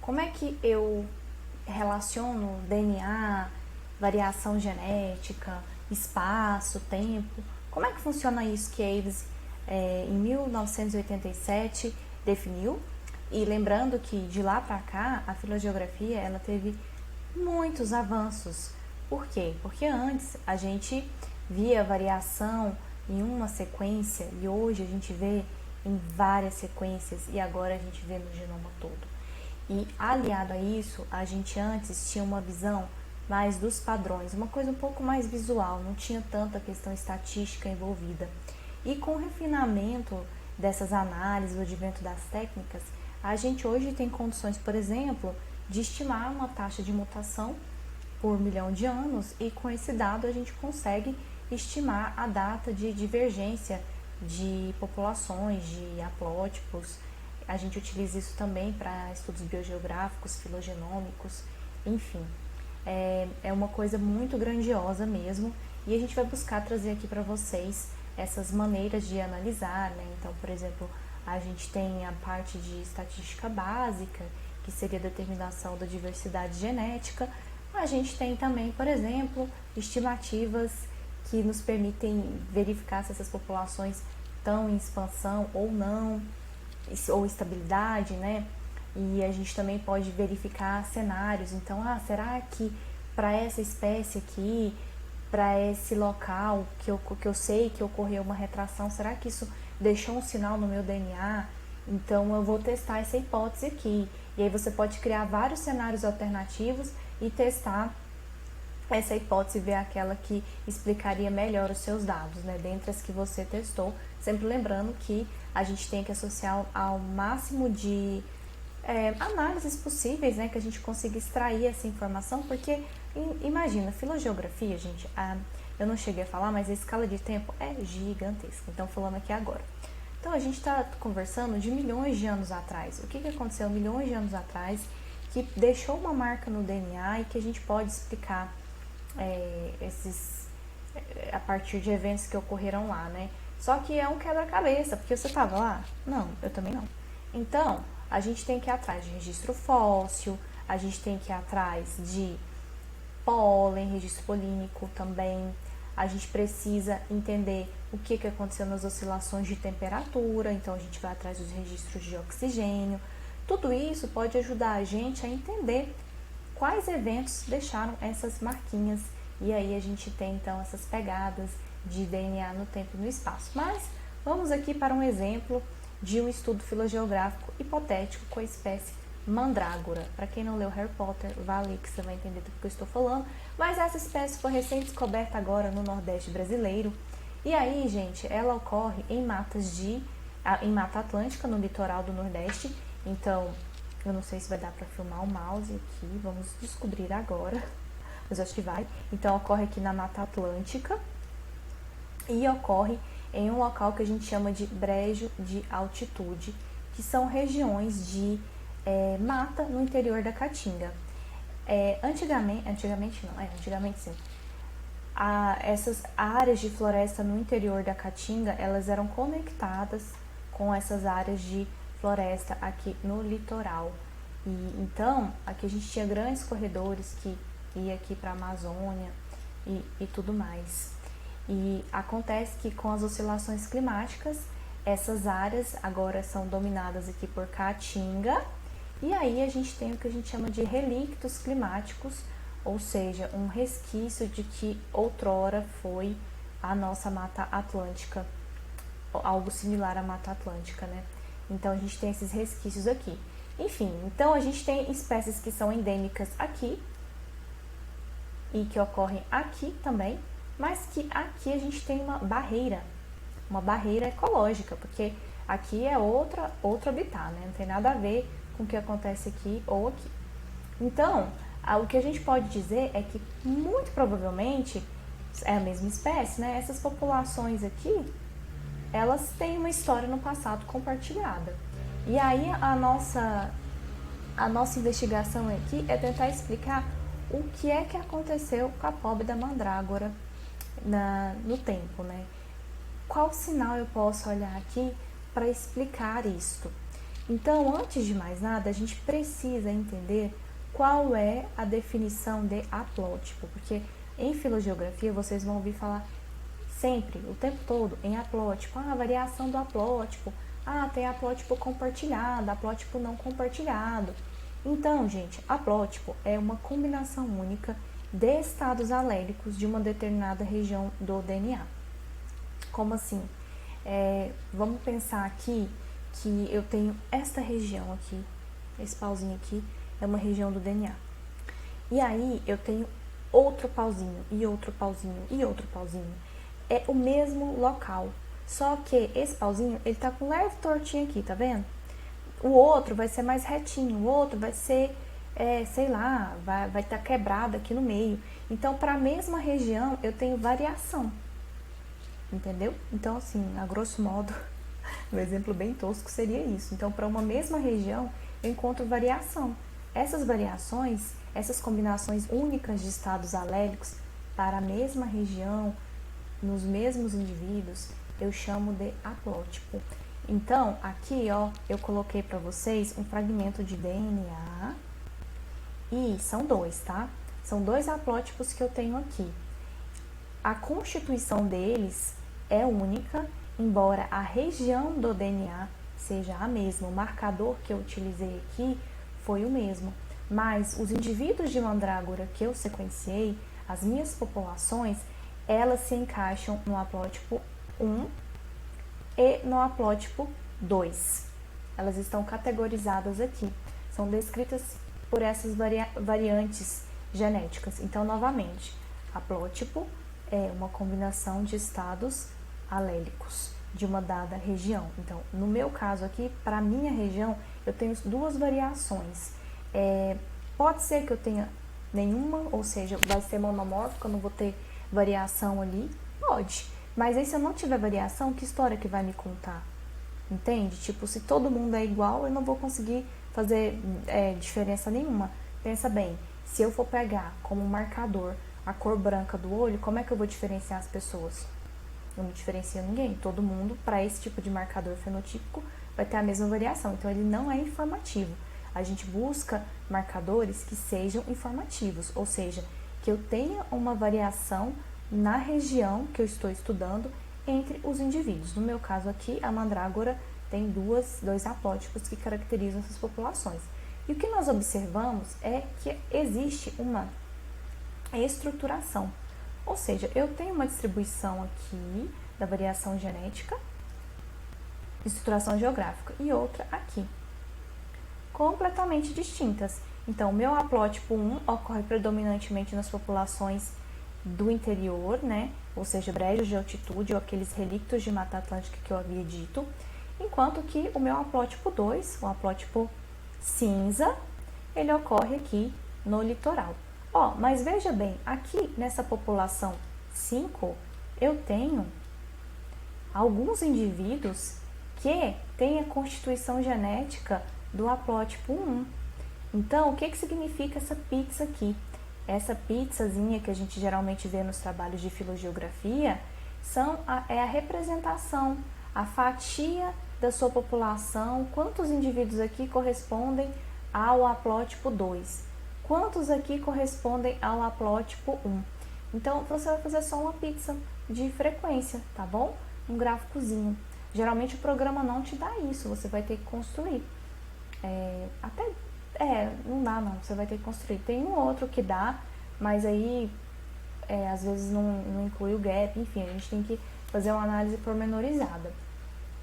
como é que eu relaciono DNA, variação genética, espaço, tempo? Como é que funciona isso que Aves, em 1987, definiu? E lembrando que de lá para cá, a filogeografia ela teve muitos avanços. Por quê? Porque antes a gente via variação em uma sequência e hoje a gente vê em várias sequências e agora a gente vê no genoma todo. E aliado a isso, a gente antes tinha uma visão mais dos padrões, uma coisa um pouco mais visual, não tinha tanta questão estatística envolvida. E com o refinamento dessas análises, o advento das técnicas, a gente hoje tem condições, por exemplo, de estimar uma taxa de mutação por milhão de anos e com esse dado a gente consegue estimar a data de divergência de populações, de haplótipos. A gente utiliza isso também para estudos biogeográficos, filogenômicos, enfim. É uma coisa muito grandiosa mesmo e a gente vai buscar trazer aqui para vocês essas maneiras de analisar, né? Então, por exemplo, a gente tem a parte de estatística básica, que seria a determinação da diversidade genética. A gente tem também, por exemplo, estimativas que nos permitem verificar se essas populações estão em expansão ou não, ou estabilidade, né? E a gente também pode verificar cenários. Então, será que para essa espécie aqui, para esse local que eu sei que ocorreu uma retração, será que isso deixou um sinal no meu DNA? Então, eu vou testar essa hipótese aqui. E aí você pode criar vários cenários alternativos e testar essa hipótese, ver aquela que explicaria melhor os seus dados, né? Dentre as que você testou, sempre lembrando que a gente tem que associar ao máximo de análises possíveis, né? Que a gente consiga extrair essa informação, porque imagina, filogeografia, gente, eu não cheguei a falar, mas a escala de tempo é gigantesca, então falando aqui agora. Então a gente está conversando de milhões de anos atrás. O que aconteceu milhões de anos atrás que deixou uma marca no DNA e que a gente pode explicar a partir de eventos que ocorreram lá, né? Só que é um quebra-cabeça, porque você estava lá? Não, eu também não. Então, a gente tem que ir atrás de registro fóssil, a gente tem que ir atrás de pólen, registro polínico também. A gente precisa entender o que aconteceu nas oscilações de temperatura, então a gente vai atrás dos registros de oxigênio. Tudo isso pode ajudar a gente a entender quais eventos deixaram essas marquinhas. E aí a gente tem então essas pegadas de DNA no tempo e no espaço. Mas vamos aqui para um exemplo de um estudo filogeográfico hipotético com a espécie mandrágora. Para quem não leu Harry Potter, vá ali que você vai entender do que eu estou falando. Mas essa espécie foi recém-descoberta agora no Nordeste brasileiro. E aí, gente, ela ocorre em Mata Atlântica, no litoral do Nordeste. Então, eu não sei se vai dar para filmar o mouse aqui, vamos descobrir agora. Mas acho que vai. Então, ocorre aqui na Mata Atlântica e ocorre em um local que a gente chama de brejo de altitude, que são regiões de mata no interior da Caatinga. Antigamente sim. Essas áreas de floresta no interior da Caatinga, elas eram conectadas com essas áreas de floresta aqui no litoral. E então, aqui a gente tinha grandes corredores que ia aqui para a Amazônia e tudo mais. E acontece que com as oscilações climáticas, essas áreas agora são dominadas aqui por Caatinga, e aí a gente tem o que a gente chama de relictos climáticos, ou seja, um resquício de que outrora foi a nossa Mata Atlântica, algo similar à Mata Atlântica, né? Então a gente tem esses resquícios aqui. Enfim, então a gente tem espécies que são endêmicas aqui e que ocorrem aqui também, mas que aqui a gente tem uma barreira ecológica, porque aqui é outro habitat, né? Não tem nada a ver com o que acontece aqui ou aqui. Então, o que a gente pode dizer é que muito provavelmente é a mesma espécie, né? Essas populações aqui, elas têm uma história no passado compartilhada. E aí a nossa investigação aqui é tentar explicar o que é que aconteceu com a pobre da mandrágora no tempo, né? Qual sinal eu posso olhar aqui para explicar isto? Então, antes de mais nada, a gente precisa entender qual é a definição de haplótipo, porque em filogeografia vocês vão ouvir falar sempre, o tempo todo, em haplótipo. Ah, variação do haplótipo. Ah, tem haplótipo compartilhado, haplótipo não compartilhado. Então, gente, haplótipo é uma combinação única de estados alélicos de uma determinada região do DNA. Como assim? Vamos pensar aqui que eu tenho esta região aqui, esse pauzinho aqui é uma região do DNA. E aí eu tenho outro pauzinho, e outro pauzinho, e outro pauzinho. É o mesmo local, só que esse pauzinho, ele tá com leve tortinho aqui, tá vendo? O outro vai ser mais retinho, o outro vai ser, sei lá, vai estar quebrado aqui no meio. Então, para a mesma região, eu tenho variação, entendeu? Então, assim, a grosso modo, um exemplo bem tosco seria isso. Então, para uma mesma região, eu encontro variação. Essas variações, essas combinações únicas de estados alélicos para a mesma região, nos mesmos indivíduos, eu chamo de haplótipo. Então, aqui, ó, eu coloquei para vocês um fragmento de DNA e são dois, tá? São dois haplótipos que eu tenho aqui. A constituição deles é única, embora a região do DNA seja a mesma. O marcador que eu utilizei aqui foi o mesmo, mas os indivíduos de mandrágora que eu sequenciei, as minhas populações, elas se encaixam no haplótipo 1 e no haplótipo 2. Elas estão categorizadas aqui, são descritas por essas variantes genéticas. Então, novamente, haplótipo é uma combinação de estados alélicos de uma dada região. Então, no meu caso aqui, para a minha região, eu tenho duas variações. Pode ser que eu tenha nenhuma, ou seja, vai ser monomórfico, eu não vou ter variação ali? Pode. Mas aí se eu não tiver variação, que história que vai me contar? Entende? Tipo, se todo mundo é igual, eu não vou conseguir fazer diferença nenhuma. Pensa bem, se eu for pegar como marcador a cor branca do olho, como é que eu vou diferenciar as pessoas? Eu não diferencio ninguém. Todo mundo, para esse tipo de marcador fenotípico, vai ter a mesma variação. Então, ele não é informativo. A gente busca marcadores que sejam informativos, ou seja, que eu tenha uma variação na região que eu estou estudando entre os indivíduos. No meu caso aqui, a mandrágora tem dois haplótipos que caracterizam essas populações. E o que nós observamos é que existe uma estruturação, ou seja, eu tenho uma distribuição aqui da variação genética, estruturação geográfica, e outra aqui, completamente distintas. Então, o meu haplótipo 1 ocorre predominantemente nas populações do interior, né? Ou seja, brejos de altitude ou aqueles relictos de Mata Atlântica que eu havia dito, enquanto que o meu haplótipo 2, o haplótipo cinza, ele ocorre aqui no litoral. Ó, mas veja bem, aqui nessa população 5, eu tenho alguns indivíduos que têm a constituição genética do haplótipo 1. Então, o que significa essa pizza aqui? Essa pizzazinha que a gente geralmente vê nos trabalhos de filogeografia é a representação, a fatia da sua população, quantos indivíduos aqui correspondem ao haplótipo 2, quantos aqui correspondem ao haplótipo 1. Então, você vai fazer só uma pizza de frequência, tá bom? Um gráficozinho. Geralmente o programa não te dá isso, você vai ter que construir. Não dá não, você vai ter que construir. Tem um outro que dá, mas aí às vezes não inclui o gap, enfim, a gente tem que fazer uma análise pormenorizada.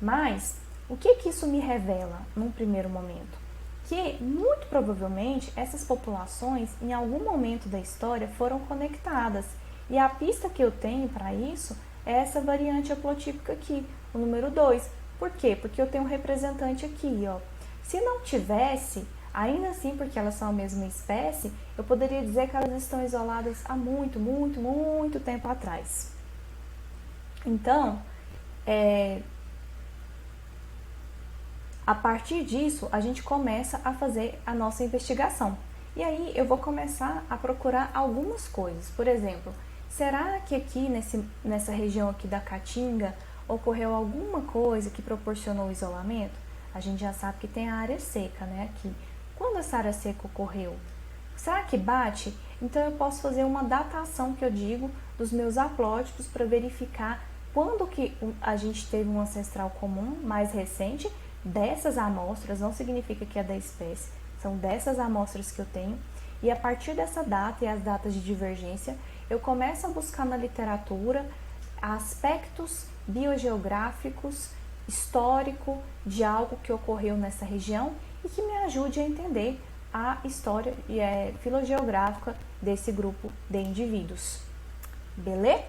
Mas, o que isso me revela num primeiro momento? Que, muito provavelmente, essas populações, em algum momento da história, foram conectadas. E a pista que eu tenho para isso é essa variante haplotípica aqui, o número 2. Por quê? Porque eu tenho um representante aqui, ó. Se não tivesse, ainda assim, porque elas são a mesma espécie, eu poderia dizer que elas estão isoladas há muito, muito, muito tempo atrás. Então, a partir disso, a gente começa a fazer a nossa investigação. E aí eu vou começar a procurar algumas coisas. Por exemplo, será que aqui nessa região aqui da Caatinga ocorreu alguma coisa que proporcionou o isolamento? a gente já sabe que tem a área seca, né, aqui. Quando essa área seca ocorreu? Será que bate? Então eu posso fazer uma datação, que eu digo, dos meus haplótipos para verificar quando que a gente teve um ancestral comum mais recente dessas amostras, não significa que é da espécie, são dessas amostras que eu tenho, e a partir dessa data e as datas de divergência, eu começo a buscar na literatura aspectos biogeográficos, histórico de algo que ocorreu nessa região e que me ajude a entender a história filogeográfica desse grupo de indivíduos. Beleza?